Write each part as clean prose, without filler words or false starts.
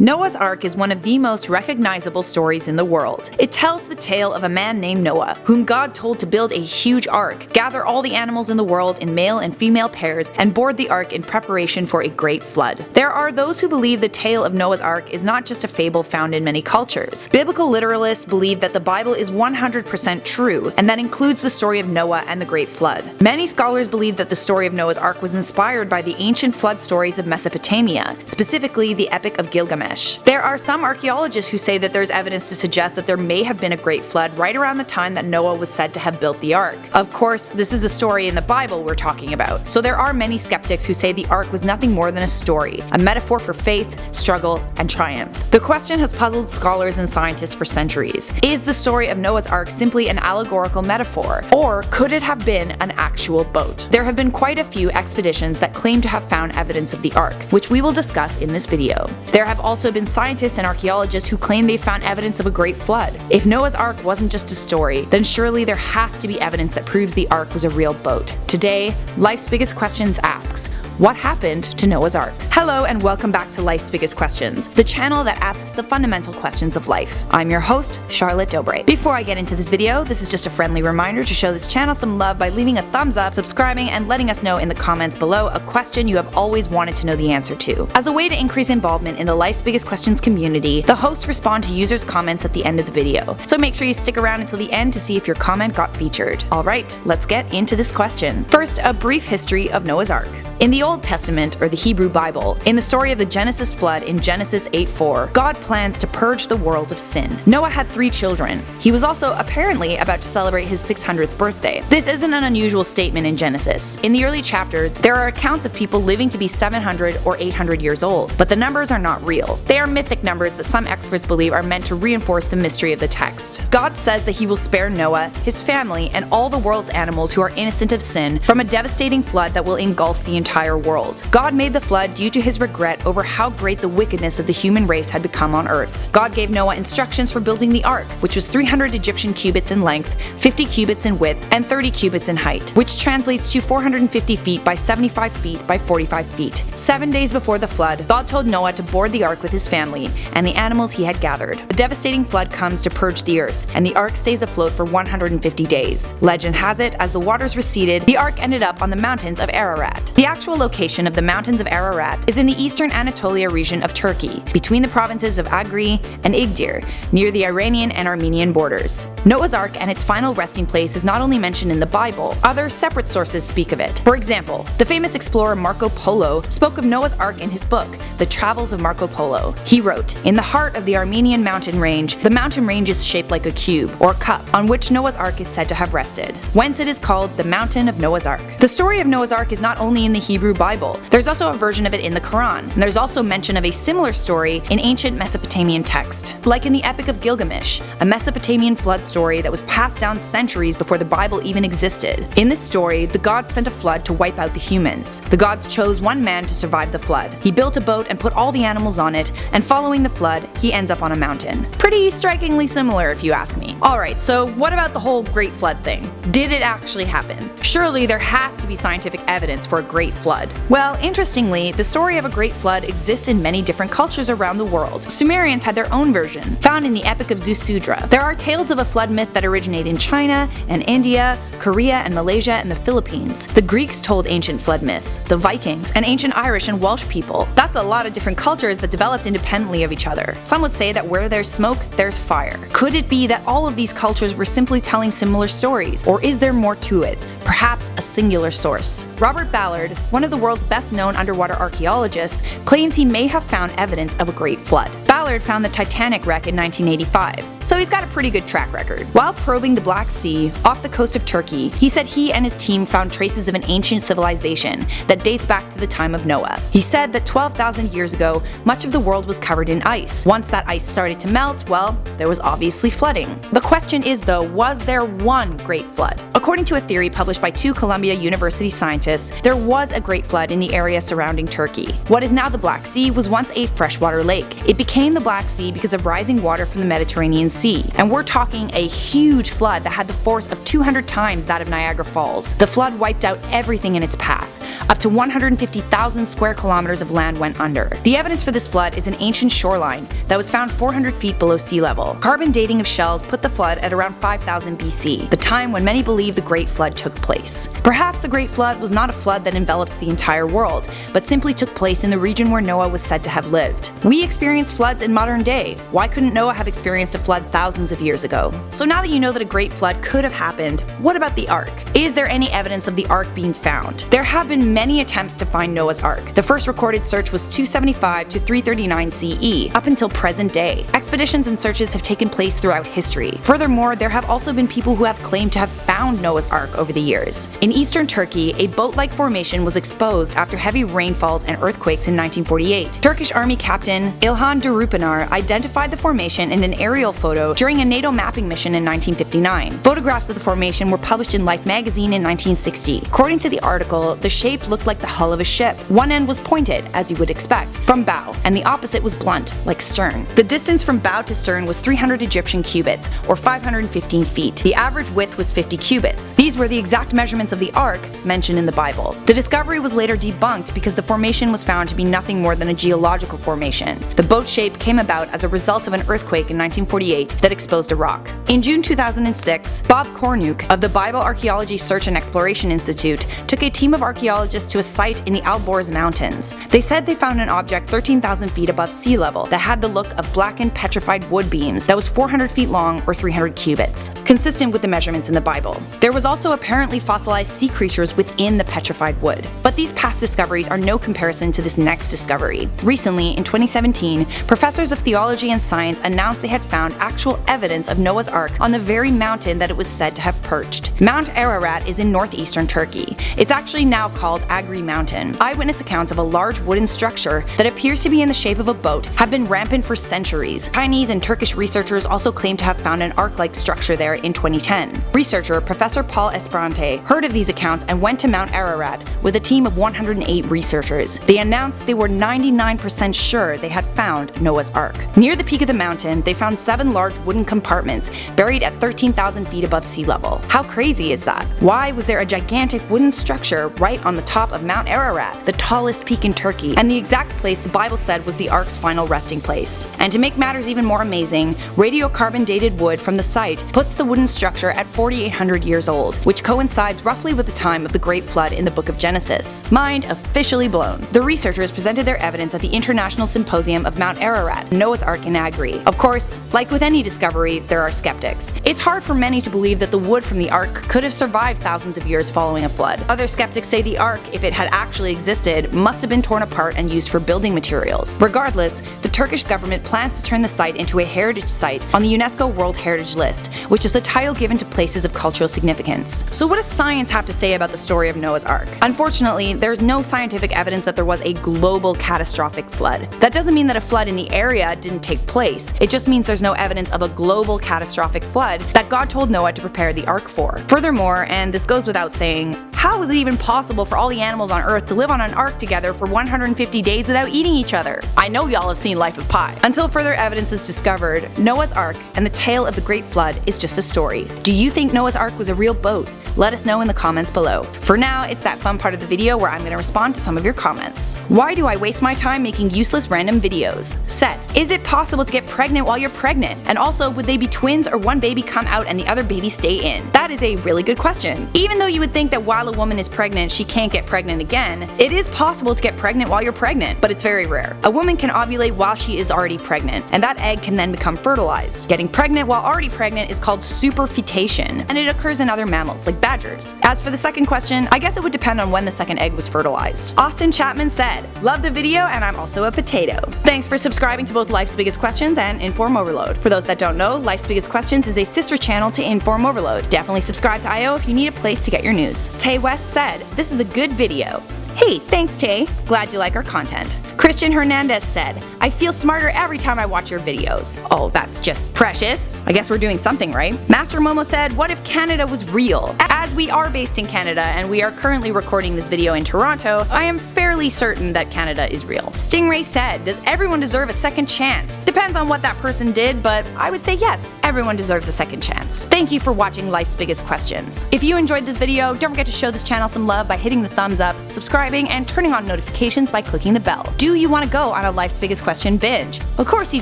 Noah's Ark is one of the most recognizable stories in the world. It tells the tale of a man named Noah, whom God told to build a huge ark, gather all the animals in the world in male and female pairs, and board the ark in preparation for a great flood. There are those who believe the tale of Noah's Ark is not just a fable found in many cultures. Biblical literalists believe that the Bible is 100% true, and that includes the story of Noah and the Great Flood. Many scholars believe that the story of Noah's Ark was inspired by the ancient flood stories of Mesopotamia, specifically the Epic of Gilgamesh. There are some archaeologists who say that there's evidence to suggest that there may have been a great flood right around the time that Noah was said to have built the ark. Of course, this is a story in the Bible we're talking about, so there are many skeptics who say the ark was nothing more than a story, a metaphor for faith, struggle, and triumph. The question has puzzled scholars and scientists for centuries. Is the story of Noah's Ark simply an allegorical metaphor, or could it have been an actual boat? There have been quite a few expeditions that claim to have found evidence of the ark, which we will discuss in this video. There have also been scientists and archaeologists who claim they found evidence of a great flood. If Noah's Ark wasn't just a story, then surely there has to be evidence that proves the ark was a real boat. Today, Life's Biggest Questions asks, what happened to Noah's Ark? Hello and welcome back to Life's Biggest Questions, the channel that asks the fundamental questions of life. I'm your host, Charlotte Dobre. Before I get into this video, this is just a friendly reminder to show this channel some love by leaving a thumbs up, subscribing, and letting us know in the comments below a question you have always wanted to know the answer to. As a way to increase involvement in the Life's Biggest Questions community, the hosts respond to users' comments at the end of the video, so make sure you stick around until the end to see if your comment got featured. Alright, let's get into this question. First, a brief history of Noah's Ark. In the Old Testament, or the Hebrew Bible, in the story of the Genesis flood in Genesis 8:4, God plans to purge the world of sin. Noah had 3 children. He was also apparently about to celebrate his 600th birthday. This isn't an unusual statement in Genesis. In the early chapters, there are accounts of people living to be 700 or 800 years old, but the numbers are not real. They are mythic numbers that some experts believe are meant to reinforce the mystery of the text. God says that he will spare Noah, his family, and all the world's animals who are innocent of sin from a devastating flood that will engulf the entire world. God made the flood due to his regret over how great the wickedness of the human race had become on earth. God gave Noah instructions for building the ark, which was 300 Egyptian cubits in length, 50 cubits in width, and 30 cubits in height, which translates to 450 feet by 75 feet by 45 feet. 7 days before the flood, God told Noah to board the ark with his family and the animals he had gathered. The devastating flood comes to purge the earth, and the ark stays afloat for 150 days. Legend has it, as the waters receded, the ark ended up on the mountains of Ararat. The actual location of the mountains of Ararat is in the eastern Anatolia region of Turkey, between the provinces of Agri and Igdir, near the Iranian and Armenian borders. Noah's Ark and its final resting place is not only mentioned in the Bible, other separate sources speak of it. For example, the famous explorer Marco Polo spoke of Noah's Ark in his book, The Travels of Marco Polo. He wrote, "In the heart of the Armenian mountain range, the mountain range is shaped like a cube, or cup, on which Noah's Ark is said to have rested, whence it is called the Mountain of Noah's Ark." The story of Noah's Ark is not only in the Hebrew Bible. There's also a version of it in the Quran, and there's also mention of a similar story in ancient Mesopotamian text, like in the Epic of Gilgamesh, a Mesopotamian flood story that was passed down centuries before the Bible even existed. In this story, the gods sent a flood to wipe out the humans. The gods chose one man to survive the flood. He built a boat and put all the animals on it, and following the flood, he ends up on a mountain. Pretty strikingly similar if you ask me. Alright, so what about the whole Great Flood thing? Did it actually happen? Surely there has to be scientific evidence for a great flood. Well, interestingly, the story of a great flood exists in many different cultures around the world. Sumerians had their own version, found in the Epic of Zusudra. There are tales of a flood myth that originate in China and India, Korea and Malaysia and the Philippines. The Greeks told ancient flood myths, the Vikings, and ancient Irish and Welsh people. That's a lot of different cultures that developed independently of each other. Some would say that where there's smoke, there's fire. Could it be that all of these cultures were simply telling similar stories, or is there more to it? Perhaps a singular source. Robert Ballard, one of the world's best-known underwater archaeologists, claims he may have found evidence of a great flood. Ballard found the Titanic wreck in 1985, so he's got a pretty good track record. While probing the Black Sea off the coast of Turkey, he said he and his team found traces of an ancient civilization that dates back to the time of Noah. He said that 12,000 years ago, much of the world was covered in ice. Once that ice started to melt, well, there was obviously flooding. The question is though, was there one great flood? According to a theory published by 2 Columbia University scientists, there was a great flood in the area surrounding Turkey. What is now the Black Sea was once a freshwater lake. It became the Black Sea because of rising water from the Mediterranean Sea, and we're talking a huge flood that had the force of 200 times that of Niagara Falls. The flood wiped out everything in its path. Up to 150,000 square kilometers of land went under. The evidence for this flood is an ancient shoreline that was found 400 feet below sea level. Carbon dating of shells put the flood at around 5000 BC, the time when many believe the Great Flood took place. Perhaps the Great Flood was not a flood that enveloped the entire world, but simply took place in the region where Noah was said to have lived. We experience floods in modern day. Why couldn't Noah have experienced a flood thousands of years ago? So now that you know that a Great Flood could have happened, what about the Ark? Is there any evidence of the Ark being found? There have been many attempts to find Noah's Ark. The first recorded search was 275 to 339 CE, up until present day. Expeditions and searches have taken place throughout history. Furthermore, there have also been people who have claimed to have found Noah's Ark over the years. In eastern Turkey, a boat-like formation was exposed after heavy rainfalls and earthquakes in 1948. Turkish Army Captain İlhan Durupanar identified the formation in an aerial photo during a NATO mapping mission in 1959. Photographs of the formation were published in Life magazine in 1960. According to the article, the shape looked like the hull of a ship. One end was pointed, as you would expect, from bow, and the opposite was blunt, like stern. The distance from bow to stern was 300 Egyptian cubits, or 515 feet. The average width was 50 cubits. These were the exact measurements of the Ark mentioned in the Bible. The discovery was later debunked because the formation was found to be nothing more than a geological formation. The boat shape came about as a result of an earthquake in 1948 that exposed a rock. In June 2006, Bob Kornuk of the Bible Archaeology Search and Exploration Institute took a team of archaeologists to a site in the Alborz Mountains. They said they found an object 13,000 feet above sea level that had the look of blackened petrified wood beams that was 400 feet long or 300 cubits, consistent with the measurements in the Bible. There was also apparently fossilized sea creatures within the petrified wood. But these past discoveries are no comparison to this next discovery. Recently, in 2017, professors of theology and science announced they had found actual evidence of Noah's Ark on the very mountain that it was said to have perched. Mount Ararat is in northeastern Turkey. It's actually now called Agri Mountain. Eyewitness accounts of a large wooden structure that appears to be in the shape of a boat have been rampant for centuries. Chinese and Turkish researchers also claim to have found an ark-like structure there in 2010. Researcher Professor Paul Esprante heard of these accounts and went to Mount Ararat with a team of 108 researchers. They announced they were 99% sure they had found Noah's Ark. Near the peak of the mountain, they found 7 large wooden compartments buried at 13,000 feet above sea level. How crazy is that? Why was there a gigantic wooden structure right on the top of Mount Ararat, the tallest peak in Turkey, and the exact place the Bible said was the Ark's final resting place? And to make matters even more amazing, radiocarbon dated wood from the site puts the wooden structure at 4,800 years old, which coincides roughly with the time of the Great Flood in the book of Genesis. Mind officially blown. The researchers presented their evidence at the International Symposium of Mount Ararat, Noah's Ark in Agri. Of course, like with any discovery, there are skeptics. It's hard for many to believe that the wood from the Ark could have survived thousands of years following a flood. Other skeptics say the Ark, if it had actually existed, must have been torn apart and used for building materials. Regardless, the Turkish government plans to turn the site into a heritage site on the UNESCO World Heritage List, which is a title given to places of cultural significance. So what does science have to say about the story of Noah's Ark? Unfortunately, there's no scientific evidence that there was a global catastrophic flood. That doesn't mean that a flood in the area didn't take place. It just means there's no evidence of a global catastrophic flood that God told Noah to prepare the Ark for. Furthermore, and this goes without saying, how is it even possible for all the animals on Earth to live on an ark together for 150 days without eating each other? I know y'all have seen Life of Pi. Until further evidence is discovered, Noah's Ark and the tale of the Great Flood is just a story. Do you think Noah's Ark was a real boat? Let us know in the comments below. For now, it's that fun part of the video where I'm going to respond to some of your comments. Why do I waste my time making useless random videos? Set. Is it possible to get pregnant while you're pregnant? And also, would they be twins or one baby come out and the other baby stay in? That is a really good question. Even though you would think that while a woman is pregnant, she can't get pregnant again, it is possible to get pregnant while you're pregnant, but it's very rare. A woman can ovulate while she is already pregnant, and that egg can then become fertilized. Getting pregnant while already pregnant is called superfetation, and it occurs in other mammals like badgers. As for the second question, I guess it would depend on when the second egg was fertilized. Austin Chapman said, "Love the video and I'm also a potato." Thanks for subscribing to both Life's Biggest Questions and Inform Overload. For those that don't know, Life's Biggest Questions is a sister channel to Inform Overload. Definitely subscribe to IO if you need a place to get your news. Tay West said, "This is a good video." Hey, thanks Tay. Glad you like our content. Christian Hernandez said, I feel smarter every time I watch your videos. Oh, that's just precious. I guess we're doing something right. Master Momo said, what if Canada was real? As we are based in Canada and we are currently recording this video in Toronto, I am fairly certain that Canada is real. Stingray said, does everyone deserve a second chance? Depends on what that person did, but I would say yes, everyone deserves a second chance. Thank you for watching Life's Biggest Questions. If you enjoyed this video, don't forget to show this channel some love by hitting the thumbs up, subscribing, and turning on notifications by clicking the bell. Do you want to go on a Life's Biggest Question binge? Of course you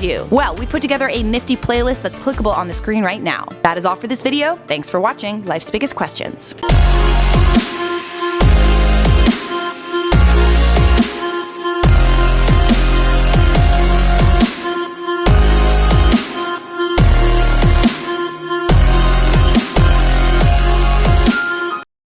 do. Well, we put together a nifty playlist that's clickable on the screen right now. That is all for this video. Thanks for watching Life's Biggest Questions.